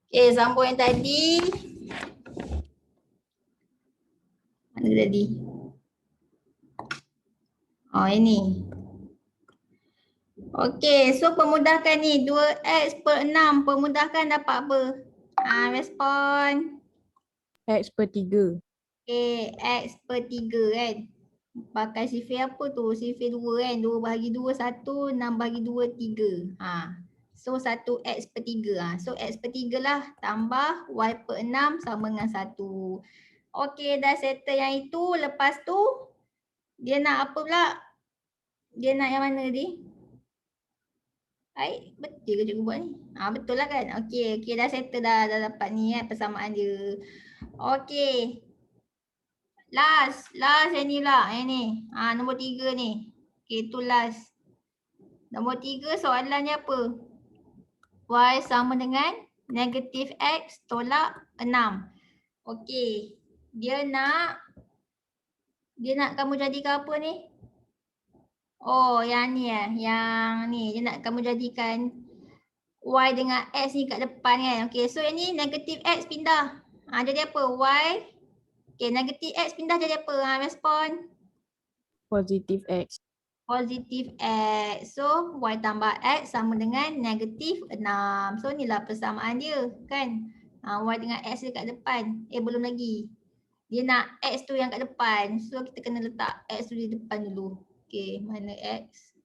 Okay, sambung yang tadi. Mana tadi? Oh, ini. Okey, so pemudahkan ni 2x per 6. Pemudahkan dapat apa? Respon. X per 3. Okey, x per 3 kan. Pakai sifir apa tu? Sifir 2 kan. 2 bahagi 2, 1. 6 bahagi 2, 3. So 1x per 3. So x per 3 lah. Tambah y per 6 sama dengan 1. Okey, dah settle yang itu. Lepas tu, dia nak apa pula? Dia nak yang mana tadi? Baik, betul ke cikgu buat ni? Betul lah kan? Okey, okey dah settle dah dapat ni persamaan dia. Okey. Last yang ni lah. Yang ni. Nombor 3 ni. Okey, tu last. Nombor 3 soalannya apa? Y sama dengan negatif X tolak 6. Okey. Dia nak kamu jadikan apa ni? Oh, yang ni Yang ni. Dia nak kamu jadikan Y dengan X ni kat depan kan. Okay, so yang ni negatif X pindah. Jadi apa? Y. Okay, negatif X pindah jadi apa? Respon. Positif X. Positif X. So, Y tambah X sama dengan negatif 6. So, inilah persamaan dia kan. Y dengan X dia kat depan. Belum lagi. Dia nak X tu yang kat depan. So, kita kena letak X tu di depan dulu. Okay, mana X?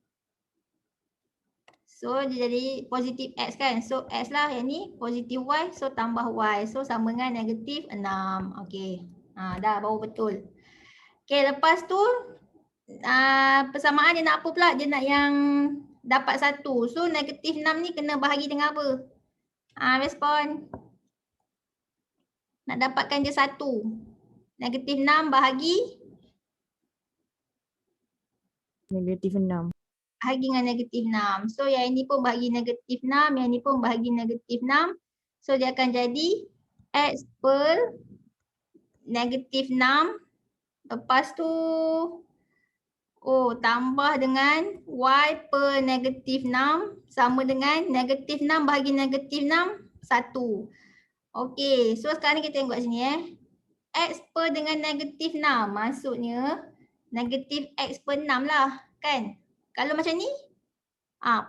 So dia jadi positif X kan. So X lah yang ni positif Y. So tambah Y. So sama dengan negatif 6. Okay. Dah baru betul. Okay, lepas tu persamaan dia nak apa pula? Dia nak yang dapat 1. So negatif 6 ni kena bahagi dengan apa? Respon. Nak dapatkan dia 1. Negatif 6 bahagi? Negatif 6. Bahagi dengan negatif 6. So yang ini pun bahagi negatif 6, yang ini pun bahagi negatif 6. So dia akan jadi X per negatif 6. Lepas tu tambah dengan Y per negatif 6 sama dengan negatif 6 bahagi negatif 6, 1. Okey, so sekarang ni kita tengok sini X per dengan negatif 6 maksudnya negatif X per 6 lah kan. Kalau macam ni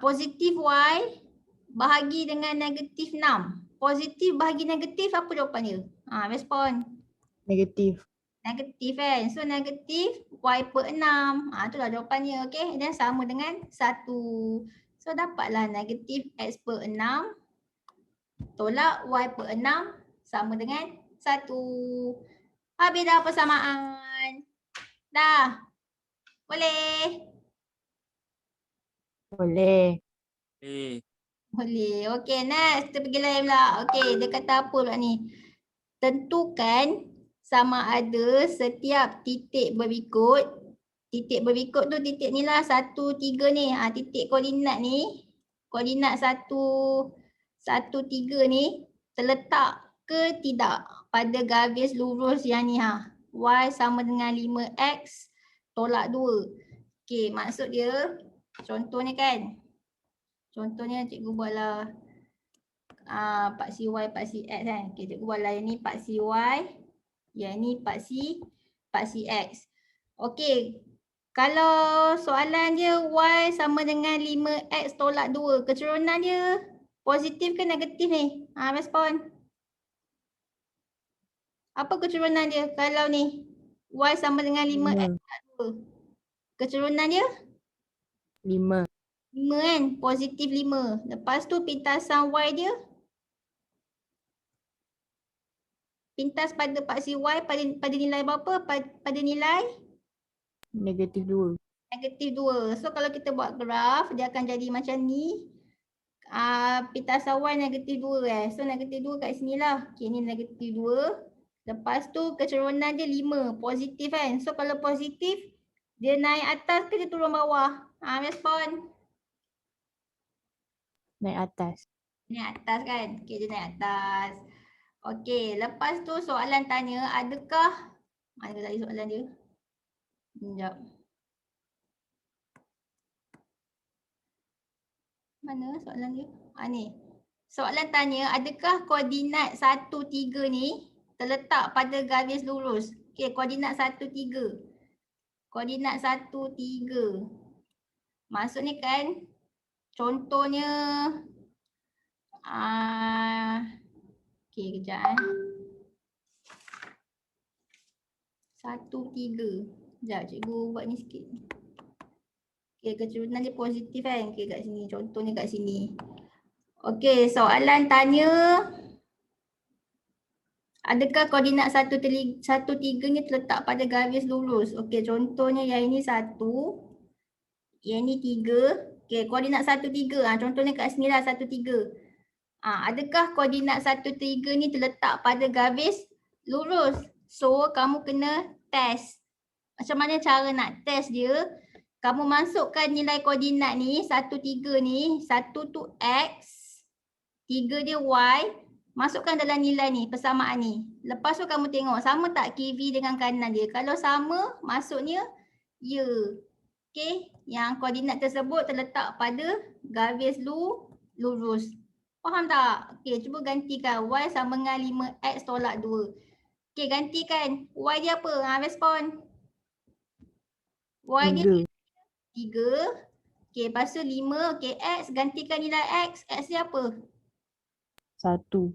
positif Y bahagi dengan negatif 6. Positif bahagi negatif apa jawapan dia? Respon. Negatif. Negatif kan. So negatif Y per 6. Itulah jawapannya. Okay. Dan sama dengan 1. So dapatlah negatif X per 6 tolak Y per 6 sama dengan 1. Habis dah persamaan. Dah. Boleh? Boleh. Boleh. Okey, next. Kita pergi lain pula. Okey, dia kata apa pula ni? Tentukan sama ada setiap titik berikut. Titik berikut tu titik ni lah 1, 3 ni. Titik koordinat ni. Koordinat 1, 3 ni terletak ke tidak pada garis lurus yang ni Y sama dengan 5X tolak 2. Okey, maksud dia contohnya kan. Contohnya cikgu buatlah paksi Y, paksi X kan. Okay, cikgu buatlah yang ni paksi Y. Yang ni paksi X. Okay. Kalau soalan dia Y sama dengan 5X tolak 2. Kecerunan dia positif ke negatif ni? Respon. Apa kecerunan dia kalau ni? Y sama dengan 5X tolak 2. Kecerunan dia? 5. 5 kan? Positif 5. Lepas tu pintasan Y dia? Pintas pada paksi Y pada nilai berapa? Pada nilai? Negatif 2. Negatif 2. So kalau kita buat graf, dia akan jadi macam ni. Pintasan Y negatif 2 So negatif 2 kat sini lah. Okay, ni negatif 2. Lepas tu kecerunan dia 5. Positif kan? So kalau positif, dia naik atas ke dia turun bawah? Respon. Naik atas. Naik atas kan? Okay, dia naik atas. Okay, lepas tu soalan tanya, adakah mana tadi soalan dia? Sekejap. Mana soalan dia? Ni. Soalan tanya, adakah koordinat 1, 3 ni terletak pada garis lurus? Okey, koordinat 1, 3. Koordinat 1, 3. Maksudnya kan, contohnya, okey kejap 1, 3. Sekejap cikgu buat ni sikit. Okey, keturunan dia positif kan? Okey kat sini, contohnya kat sini. Okey, soalan tanya, adakah koordinat 1, 3 ni terletak pada garis lurus? Okey, contohnya yang ini 1, yang ini 3. Okey, koordinat 1, 3. Contohnya kat sini lah 1, 3. Adakah koordinat 1, 3 ni terletak pada garis lurus? So, kamu kena test. Macam mana cara nak test dia? Kamu masukkan nilai koordinat ni, 1, 3 ni, 1 tu X, 3 dia Y, masukkan dalam nilai ni, persamaan ni. Lepas tu kamu tengok sama tak kiri dengan kanan dia. Kalau sama, maksudnya ya. Okey, yang koordinat tersebut terletak pada garis lurus. Faham tak? Okey, cuba gantikan Y sama dengan 5X tolak 2. Okey, gantikan. Y dia apa? Respon. Y dia 3. Okey, lepas tu 5. Okey, X gantikan nilai X. X dia apa? 1. 1.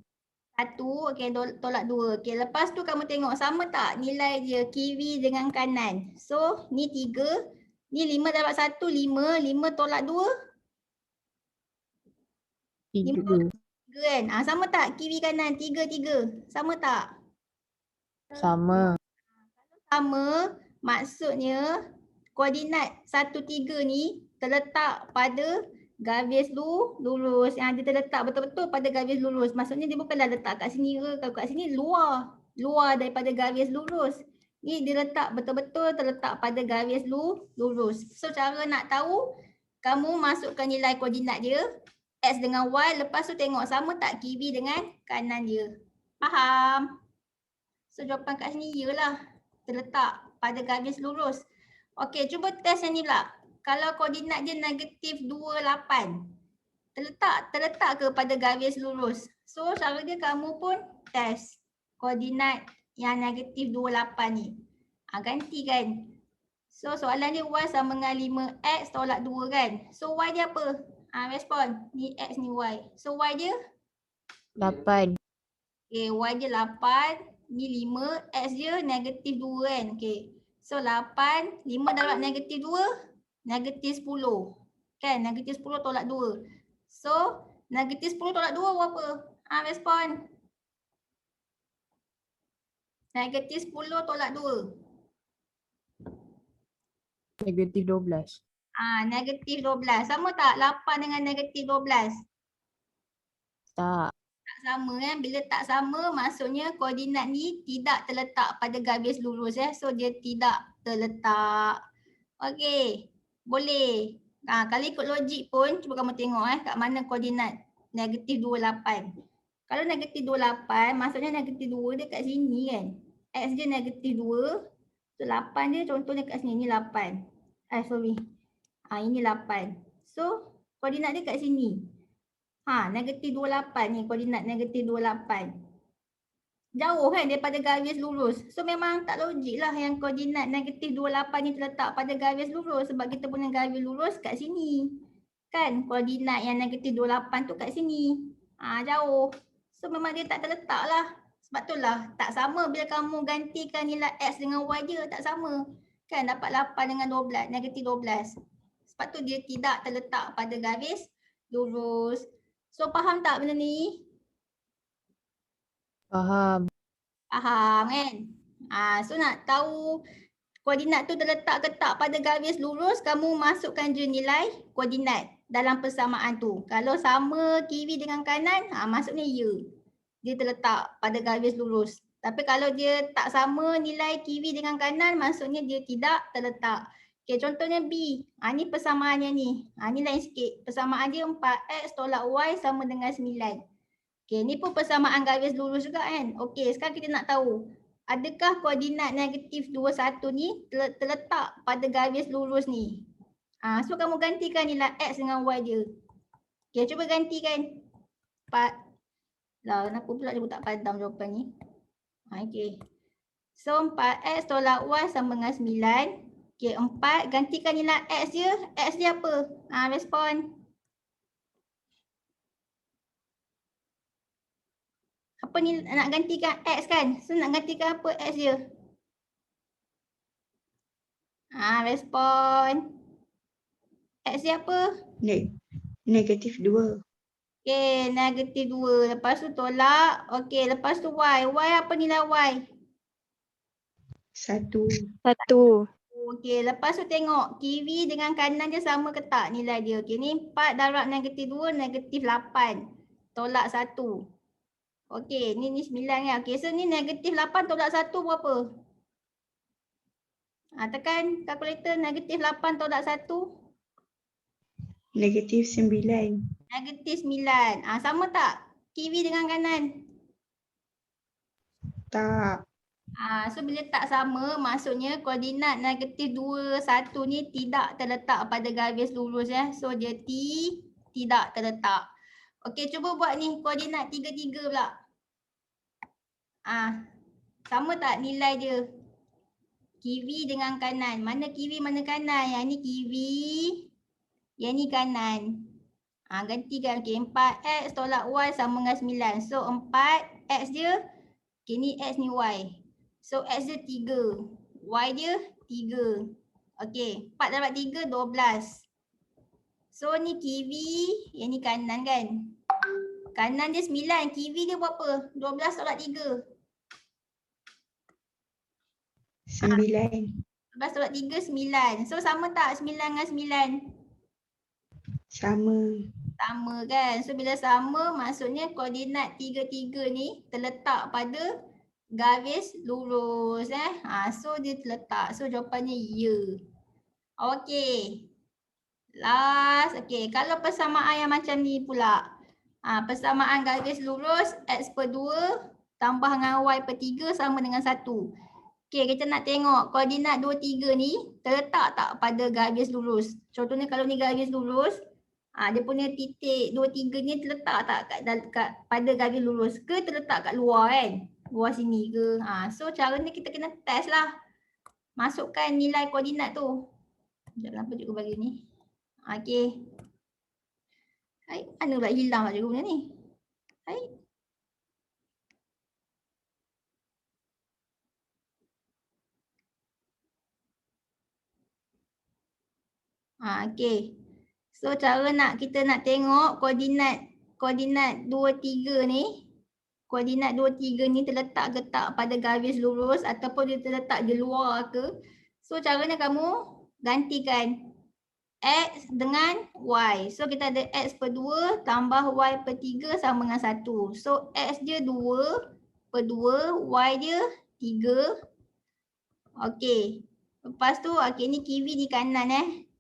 Okey, tolak 2. Okey, lepas tu kamu tengok sama tak nilai dia kiri dengan kanan. So, ni 3. Ni 5 dapat 1, 5. 5 tolak 2. 3. 3 kan? Sama tak kiri kanan? 3, 3. Sama tak? Sama. Sama, maksudnya koordinat 1, 3 ni terletak pada garis lurus. Yang dia terletak betul-betul pada garis lurus. Maksudnya dia bukanlah letak kat sini ke, kalau kat sini luar daripada garis lurus. Ni dia letak betul-betul terletak pada garis lurus. So cara nak tahu, kamu masukkan nilai koordinat dia X dengan Y, lepas tu tengok sama tak kiri dengan kanan dia. Faham? So jawapan kat sini iyalah, terletak pada garis lurus. Okey, cuba test yang ni pula. Kalau koordinat dia negatif 28, terletak ke pada garis lurus? So cara dia kamu pun test koordinat yang negatif 28 ni. Ganti kan. So soalan dia Y sama dengan 5X tolak 2 kan. So Y dia apa? Respon. Ni X ni Y. So Y dia? 8. Okay, Y dia 8. Ni 5, X dia negatif 2 kan. Okay. So 8, 5 darab negatif 2, negatif 10. Kan, negatif 10 tolak 2. So, negatif 10 tolak 2 berapa? Respon. Negatif 10 tolak 2. Negatif 12. Negatif 12. Sama tak 8 dengan negatif 12? Tak. Tak sama kan. Bila tak sama, maksudnya koordinat ni tidak terletak pada garis lurus So dia tidak terletak. Okey, boleh. Kalau ikut logik pun, cuba kamu tengok kat mana koordinat negatif 28. Kalau negatif 28, maksudnya negatif 2 dia kat sini kan. X dia negatif 2. So 8 dia contohnya kat sini, ni 8. Sorry. Ini 8. So koordinat dia kat sini. Negatif 28 ni, koordinat negatif 28. Jauh kan daripada garis lurus. So memang tak logik lah yang koordinat negatif 28 ni terletak pada garis lurus. Sebab kita punya garis lurus kat sini. Kan koordinat yang negatif 28 tu kat sini. Jauh. So memang dia tak terletak lah. Sebab tu lah tak sama bila kamu gantikan nilai X dengan Y dia. Tak sama. Kan dapat 8 dengan 12, negatif 12. Sebab tu dia tidak terletak pada garis lurus. So faham tak benda ni? Faham. Faham kan? So nak tahu koordinat tu terletak ke tak pada garis lurus, kamu masukkan je nilai koordinat dalam persamaan tu. Kalau sama kiri dengan kanan, maksudnya ya. Dia terletak pada garis lurus. Tapi kalau dia tak sama nilai kiri dengan kanan, maksudnya dia tidak terletak. Okay, contohnya B. Ni persamaannya ni. Ni lain sikit. Persamaan dia 4X tolak Y sama dengan 9. Okay, ni pun persamaan garis lurus juga kan. Okay, sekarang kita nak tahu. Adakah koordinat negatif 21 ni terletak pada garis lurus ni? So kamu gantikan nilai X dengan Y dia. Okay, cuba gantikan. 4. Lah, kenapa pula dia tak padam jawapan ni? Okay. So 4x tolak y sama dengan 9. Okay, 4 gantikan nilai x dia. X dia apa? Respon. Apa ni nak gantikan x kan? So nak gantikan apa x dia? Respon. X dia apa? Negatif 2. Okay, negatif 2. Lepas tu tolak. Okay, lepas tu y. Y apa nilai y? 1. 1. Okey, lepas tu tengok kiri dengan kanan dia sama ke tak nilai dia. Okey, ni 4 darab negatif 2, negatif 8. Tolak 1. Okey, ni 9 kan. Okey, so ni negatif 8 tolak 1 berapa? Tekan kalkulator, negatif 8 tolak 1. Negatif 9. Negatif 9. Sama tak kiri dengan kanan? Tak. So bila tak sama, maksudnya koordinat negatif 2, 1 ni tidak terletak pada garis lurus ya. So dia tidak terletak. Okey, cuba buat ni koordinat 3, 3 pula. Sama tak nilai dia? Kiri dengan kanan. Mana kiri, mana kanan? Yang ni kiri, yang ni kanan. Gantikan. Okey, 4x tolak y sama dengan 9. So 4x dia, okey ni x ni y. So x dia 3, y dia 3. Okey, 4 darab 3, 12. So ni kiri, yang ni kanan kan? Kanan dia 9, kiri dia berapa? 12 tolak 3. 9. 12 tolak 3, 9. So sama tak 9 dengan 9? Sama. Sama kan? So bila sama, maksudnya koordinat 3, 3 ni terletak pada garis lurus So dia terletak. So jawapannya ya. Okey. Last. Okey, kalau persamaan yang macam ni pula. Persamaan garis lurus x per 2 tambah dengan y per 3 sama dengan 1. Okey, kita nak tengok koordinat 2, 3 ni terletak tak pada garis lurus. Contohnya kalau ni garis lurus, dia punya titik 2, 3 ni terletak tak pada garis lurus ke terletak kat luar kan? Luar sini ke? So cara ni kita kena test lah. Masukkan nilai koordinat tu. Sekejap, kenapa cikgu bagi ni? Okey. Hai, mana pula hilang lah cikgu punya ni? Hai. Okey. So cara kita nak tengok koordinat 2, 3 ni. Koordinat 2, 3 ni terletak ke tak pada garis lurus ataupun dia terletak di luar ke. So caranya kamu gantikan x dengan y. So kita ada x per 2 tambah y per 3 sama dengan 1. So x dia 2 per 2, y dia 3. Okey. Lepas tu, okey ni kiri ni kanan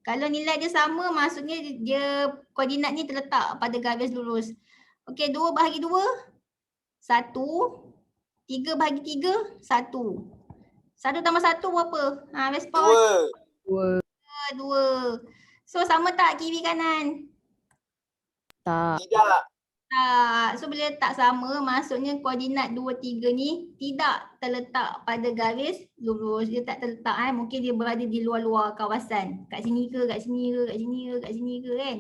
Kalau nilai dia sama, maksudnya dia koordinat ni terletak pada garis lurus. Okey, 2 bahagi 2, 1. 3 bahagi 3, 1. 1 tambah 1 berapa? Respon. 2. 2. So sama tak kiri kanan? Tak. Tidak. Tak. So bila tak sama, maksudnya koordinat 2, 3 ni tidak terletak pada garis lurus. Dia tak terletak mungkin dia berada di luar-luar kawasan. Kat sini ke, kat sini ke, kat sini ke, kat sini ke kan.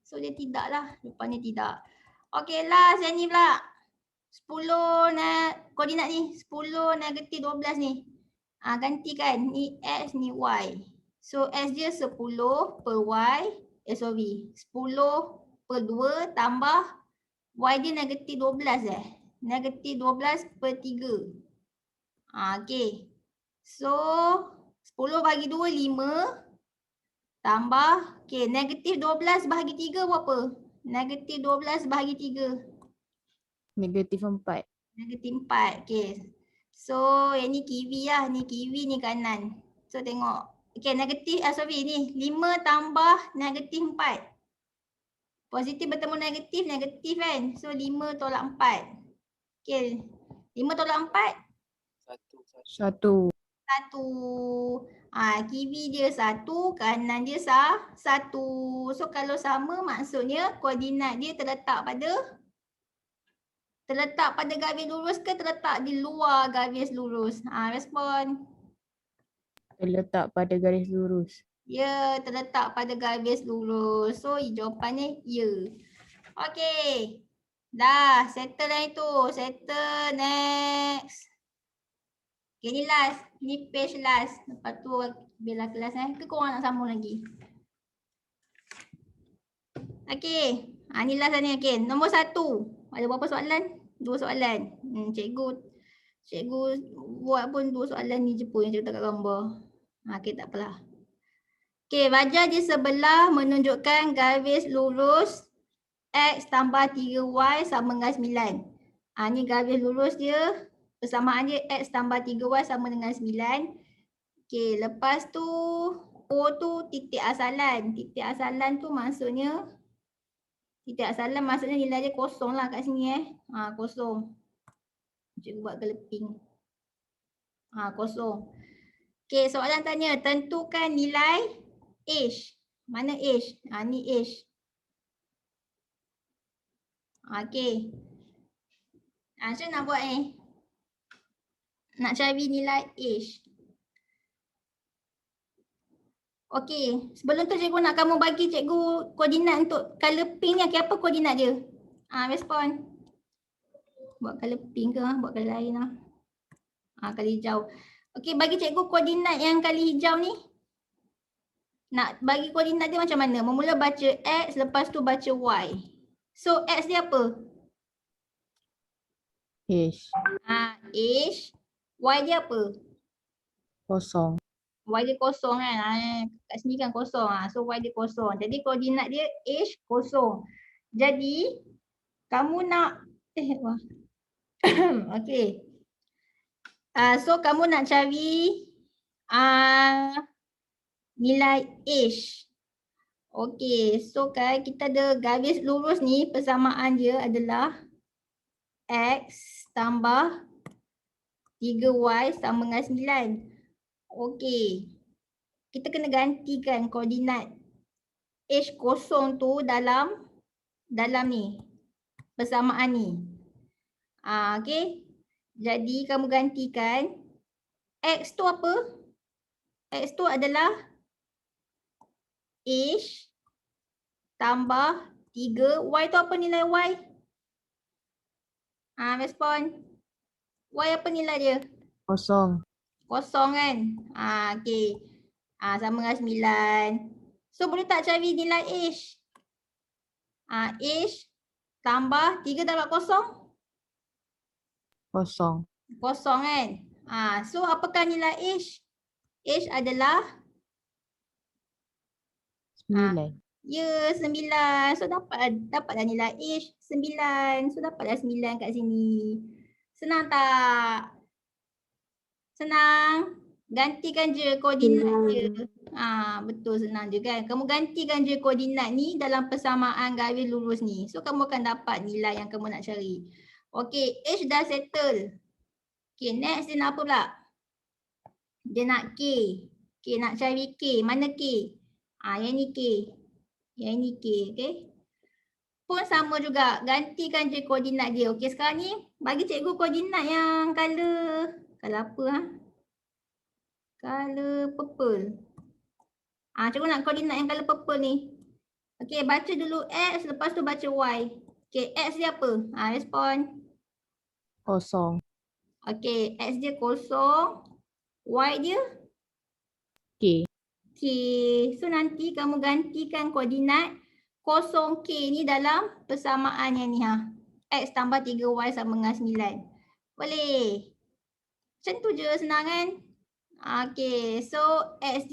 So dia tidak lah. Depannya tidak. Okey, last yang ni pula. 10 koordinat ni. 10 negatif 12 ni. Gantikan. Ni x, ni y. So x dia 10 per y. 10 per 2 tambah y dia negatif 12 Negatif 12 per 3. Okey. So 10 bahagi 2, 5. Tambah, okey, negatif 12 bahagi 3 berapa? Negatif 12 bahagi 3. Negatif 4. Negatif 4. Okey. So yang ni kiri lah. Ni kiri, ni kanan. So tengok. Okey, negatif, ni 5 tambah negatif 4. Positif bertemu negatif, negatif kan. So 5 tolak 4. Okey. 5 tolak 4. 1. 1. Kiri dia 1, kanan dia 1. So kalau sama maksudnya koordinat dia terletak pada garis lurus ke terletak di luar garis lurus? Respon. Terletak pada garis lurus. Ya, terletak pada garis lurus. So jawapannya ya. Okey. Dah, settle yang itu. Settle, next. Okay, ni last. Ni page last. Lepas tu bila kelas ke korang nak sambung lagi? Okey. Ni last ni. Okey, nombor 1. Ada berapa soalan? 2 soalan. Cikgu buat pun 2 soalan ni je pun yang cikgu tak gambar. Okey, tak apalah. Okey, wajah di sebelah menunjukkan garis lurus X tambah 3Y sama dengan 9. Ni garis lurus dia. Persamaan dia X tambah 3Y sama dengan 9. Okey, lepas tu O tu titik asalan. Titik asalan tu maksudnya nilai dia kosong lah kat sini kosong. Cikgu buat geleping. Kosong. Okey, soalan tanya, tentukan nilai H. Mana H? Ni H. Okey. Macam nak buat ni? Nak cari nilai H. Okey, sebelum tu cikgu nak kamu bagi cikgu koordinat untuk colour pink ni. Okey, apa koordinat dia? Respon. Buat colour pink ke? Buat colour lain lah. Colour hijau. Okey, bagi cikgu koordinat yang colour hijau ni. Nak bagi koordinat dia macam mana? Memula baca X, lepas tu baca Y. So, X dia apa? H. H. Y dia apa? Kosong. Y dia kosong kan. Kat sini kan kosong. So, Y dia kosong. Jadi, koordinat dia H kosong. Jadi, kamu nak okey. So, kamu nak cari nilai H. Okey, so kan kita ada garis lurus ni, persamaan dia adalah X tambah 3Y sama dengan 9. Okey, kita kena gantikan koordinat H kosong tu dalam ni, persamaan ni. Okey, jadi kamu gantikan X tu apa? X tu adalah H tambah 3. Y tu apa nilai Y? Respon. Y apa nilai dia? Kosong. Kosong kan? Okey. Sama dengan 9. So boleh tak cari nilai H? H tambah 3 dapat kosong? Kosong. Kosong kan? So apakah nilai H? H adalah 9. ya 9. So dapatlah nilai H 9. So dapatlah 9 kat sini. Senang tak? Senang? Gantikan je koordinat je. Betul, senang je kan. Kamu gantikan je koordinat ni dalam persamaan garis lurus ni. So kamu akan dapat nilai yang kamu nak cari. Okey, H dah settle. Okey, next dia nak apa pula? Dia nak K. Okey, nak cari K. Mana K? Yang ni K. Yang ni K, okey. Pun sama juga, gantikan je koordinat dia. Okey, sekarang ni bagi cikgu koordinat yang color apa Color purple. Cikgu nak koordinat yang color purple ni. Okey, baca dulu X, lepas tu baca Y. Okey, X dia apa? Respon. Kosong. Okey, X dia kosong. Y dia? K. K. So nanti kamu gantikan koordinat kosong K ni dalam persamaan yang ni X tambah 3Y sama dengan 9. Boleh? Macam tu je, senang kan? Okey, so X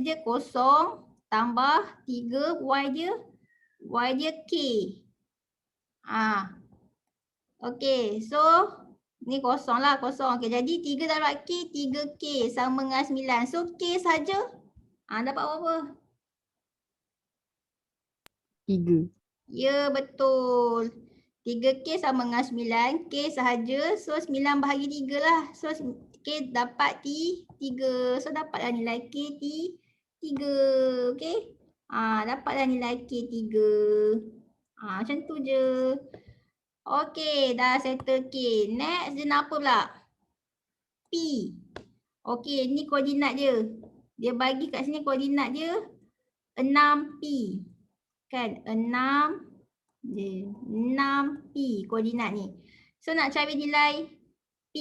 dia kosong tambah 3, Y dia K. Okey, so ni kosong lah, kosong. Okey, jadi 3 darab K, 3K sama dengan 9. So K saja. Dapat berapa? 3. Ya, betul. 3K sama dengan 9. K sahaja. So 9 bahagi 3 lah. So Okay, dapat T3. So dapatlah nilai K T3. Okay. Dapatlah nilai K3. Macam tu je. Okay, dah settle K. Next dia nak apa pula? P. Okay, ni koordinat dia. Dia bagi kat sini koordinat dia 6P. Kan? 6P koordinat ni. So nak cari nilai P.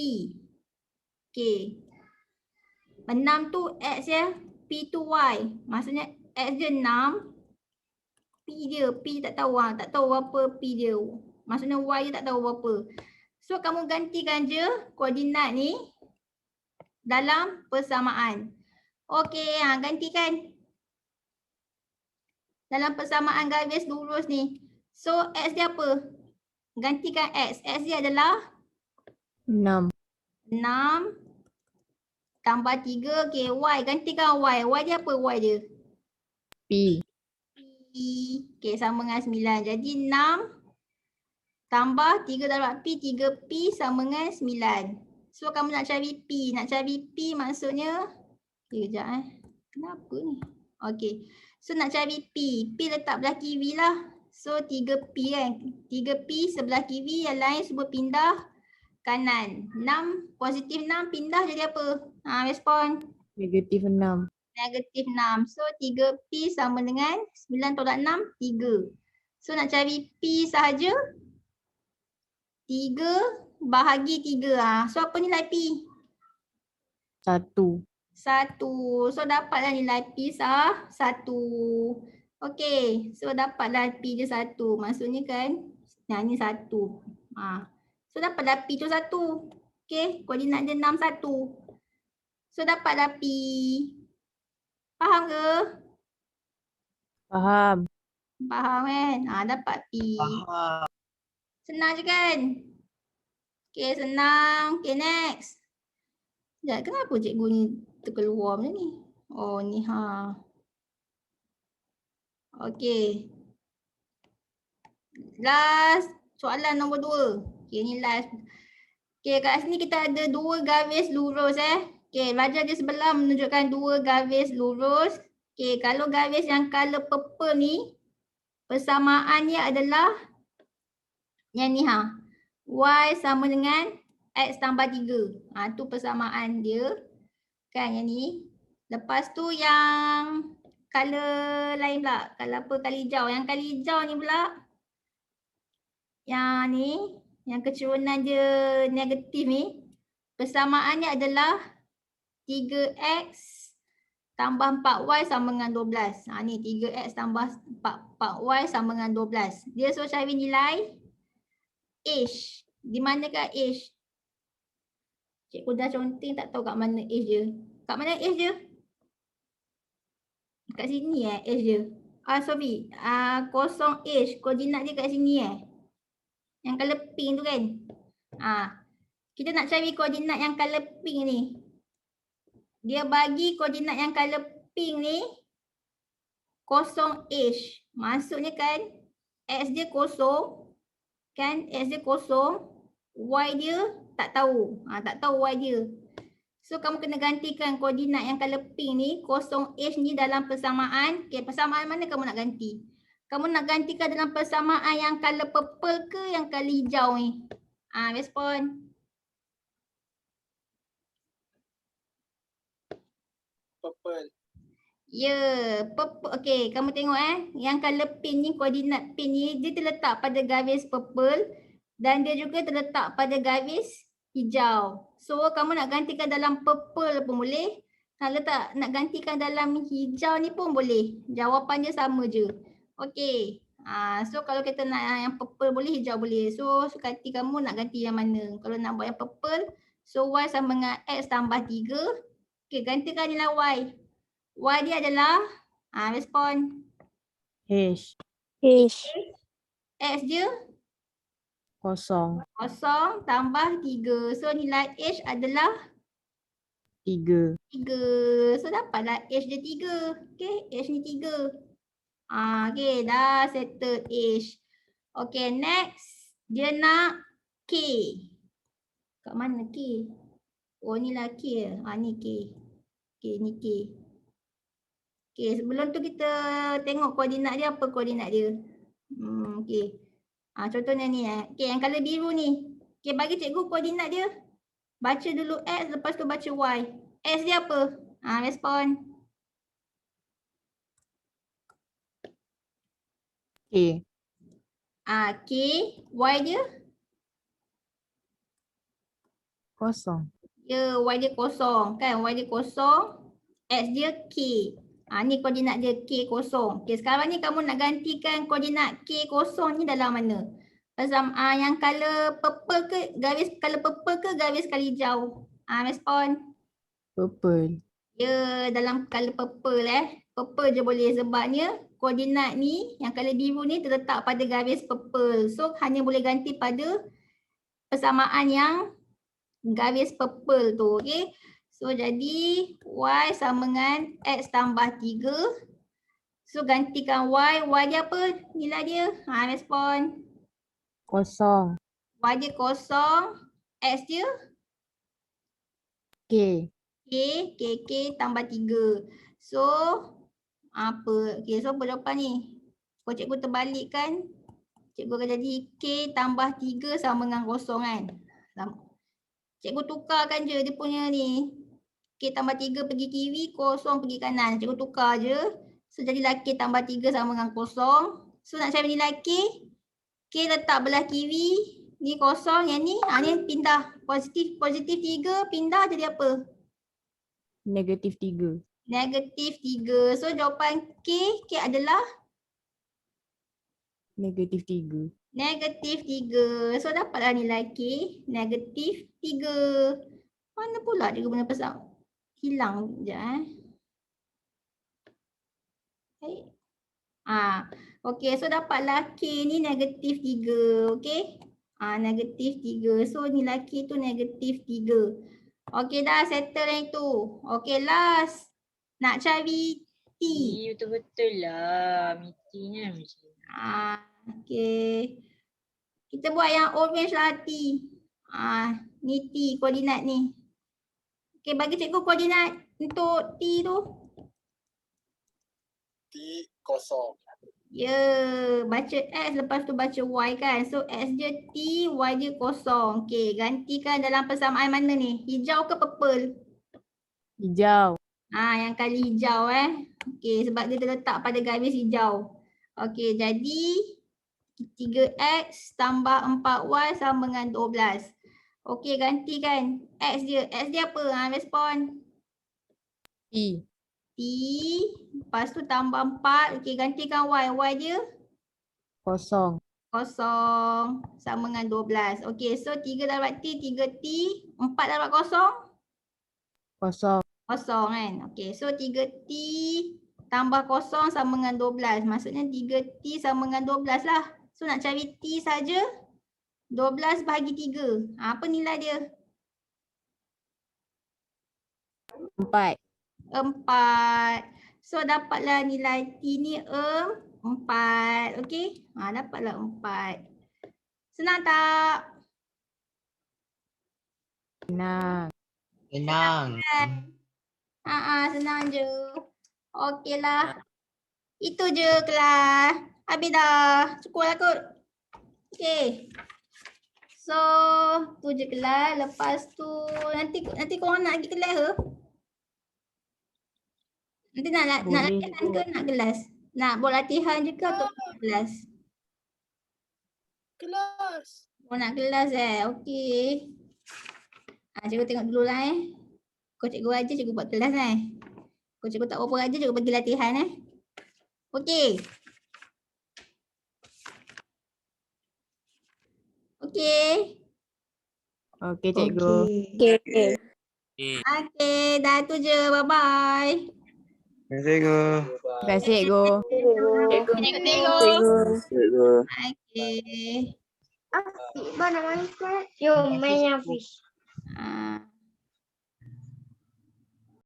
Okay. 6 tu X ya. P tu Y. Maksudnya X dia 6. P dia. P tak tahu lah. Tak tahu berapa P dia. Maksudnya Y dia tak tahu berapa. So kamu gantikan je koordinat ni dalam persamaan. Okey, gantikan. Dalam persamaan garis lurus ni. So X dia apa? Gantikan X. X dia adalah 6. 6 tambah 3. Okey, Y. Gantikan Y. Y dia apa Y dia? P. P. Okey, sama dengan 9. Jadi 6 tambah 3 darab P. 3P sama dengan 9. So kamu nak cari P. Nak cari P maksudnya. Okay, kejap Kenapa ni? Okey. So nak cari P. P letak belah kiri lah. So 3P kan. 3P sebelah kiri. Yang lain semua pindah kanan. 6 positif 6 pindah jadi apa? Respon. Negatif 6. Negatif 6. So 3P sama dengan 9 tolak 6, 3. So nak cari P sahaja. 3 bahagi 3. So apa nilai P? 1. 1. So dapatlah nilai P 1. Okey. So dapatlah P dia 1. Maksudnya kan. Ni 1. So dapatlah P tu 1. Okey. Koordinat dia 6, 1. So dapatlah P. Faham ke? Faham. Faham kan? Dapat P. Faham. Senang je kan? Okay, senang. Okay, next. Sekejap, kenapa cikgu ni terkeluar macam ni? Oh, ni Okay. Last soalan nombor 2. Okay, ni last. Okay, kat sini kita ada 2 garis lurus Okay, belajar di sebelah menunjukkan 2 garis lurus. Okay, kalau garis yang color purple ni, persamaannya adalah yang ni Y sama dengan X tambah 3. Tu persamaan dia. Kan yang ni. Lepas tu yang color lain pula. Color apa? Color hijau. Yang color hijau ni pula. Yang ni. Yang kecurunan dia negatif ni. Persamaannya adalah 3X tambah 4Y sama dengan 12. Ni 3X tambah 4Y sama dengan 12. Dia suruh cari nilai H. Di manakah H? Cikgu dah conteng tak tahu kat mana H dia. Kat mana H dia? Kat sini H dia. Sorry. Kosong H. Koordinat dia kat sini Yang color pink tu kan. Kita nak cari koordinat yang color pink ni. Dia bagi koordinat yang color pink ni kosong H. Maksudnya kan X dia kosong. Kan X dia kosong. Y dia tak tahu. Tak tahu Y dia. So kamu kena gantikan koordinat yang color pink ni. Kosong H ni dalam persamaan. Okay, persamaan mana kamu nak ganti? Kamu nak gantikan dalam persamaan yang color purple ke yang color hijau ni? Respon. Purple. Ya, purple. Okay, kamu tengok yang color pink ni, koordinat pink ni dia terletak pada garis purple dan dia juga terletak pada garis hijau. So kamu nak gantikan dalam purple pun boleh. Nak gantikan dalam hijau ni pun boleh. Jawapan dia sama je. Okay. So kalau kita nak yang purple boleh, hijau boleh. So suka hati kamu nak ganti yang mana. Kalau nak buat yang purple, so Y sama dengan X tambah 3. Okay, gantikan nilai Y. Y dia adalah, respon. H. X dia Kosong. kosong tambah 3. So nilai H adalah 3. 3. So dapatlah H dia 3. Okay, H ni 3. Okay, dah settle H. Okay, next. Dia nak K. Kat mana K? Oh ni lah K. Ni K. Ni K. Okay, sebelum tu kita tengok koordinat dia, apa koordinat dia. Okay. Contohnya ni Okay, yang colour biru ni. Okay, bagi cikgu koordinat dia. Baca dulu X, lepas tu baca Y. X dia apa? Respon. K. K. Y dia? Kosong. Ya, Y dia kosong kan? Y dia kosong. X dia K. Ni koordinat dia K kosong. Okay, sekarang ni kamu nak gantikan koordinat K kosong ni dalam mana? Yang color purple ke, garis color purple ke garis color hijau? Respon. Purple. Ya, dalam color purple Purple je boleh sebabnya koordinat ni yang color biru ni terletak pada garis purple. So hanya boleh ganti pada persamaan yang garis purple tu. Okay. So jadi Y sama dengan X tambah 3. So gantikan Y. Y dia apa nilai dia? Respon. Kosong. Y dia kosong. X dia? K. K tambah 3. So apa? Okay, so apa jawapan ni? Kalau cikgu terbalikkan, cikgu akan jadi K tambah 3 sama dengan kosong kan? Cikgu tukarkan je dia punya ni. K tambah 3 pergi kiri, kosong pergi kanan. Cikgu tukar je. So jadilah K tambah 3 sama dengan kosong. So nak cari nilai K. K letak belah kiri. Ni kosong, yang ni ni pindah. Positif 3 pindah jadi apa? Negatif 3. Negatif 3. So jawapan K adalah? Negatif 3. Negatif 3. So dapatlah nilai K. Negatif 3. Mana pula dia guna pasal? Hilang sekejap Okay, so dapatlah K ni negatif 3. Okay. Negatif 3. So nilai K tu negatif 3. Okay dah, settle yang itu. Okay, last. Nak cari T. Betul-betul lah. Meetingnya macam ni. Okay. Kita buat yang orange lah T. Ni T, koordinat ni. Okay, bagi cikgu koordinat untuk T tu. T kosong. Ya, baca X lepas tu baca Y kan. So X dia T, Y dia kosong. Okay, gantikan dalam persamaan mana ni? Hijau ke purple? Hijau. Yang kali hijau Okay, sebab dia terletak pada garis hijau. Okay, jadi 3X tambah 4Y sama dengan 12. Okay, gantikan X dia. X dia apa? Respon. T. T, lepas tu tambah 4. Okay, gantikan Y. Y dia? Kosong. Kosong sama dengan 12. Okay, so 3 dapat T, 3T. 4 dapat kosong? Kosong. Kosong kan? Okay, so 3T tambah kosong sama dengan 12. Maksudnya 3T sama dengan 12 lah. So nak cari T saja. 12 bahagi 3. Apa nilai dia? 4. 4. So dapatlah nilai T ni 4. Okay. Dapatlah 4. Senang tak? Senang. Senang. Senang je. Okey lah. Itu je kelas. Habis dah. Cukup lah kot. Okay. So, tu je kelas. Lepas tu, nanti korang nak pergi kelas ke? Nanti nak latihan ke nak kelas? Nak buat latihan je ke atau nak kelas? Kelas. Oh, nak kelas Okey. Cikgu tengok dulu lah Kau cikgu aja, cikgu buat kelas Kau cikgu tak apa aja, cikgu bagi latihan Okey. Okey. Okey cikgu. Okay. Okey, dah tu je. Bye-bye. Terima kasih cikgu. Okey. Mana main kan? Yo, main yang fish. Ah.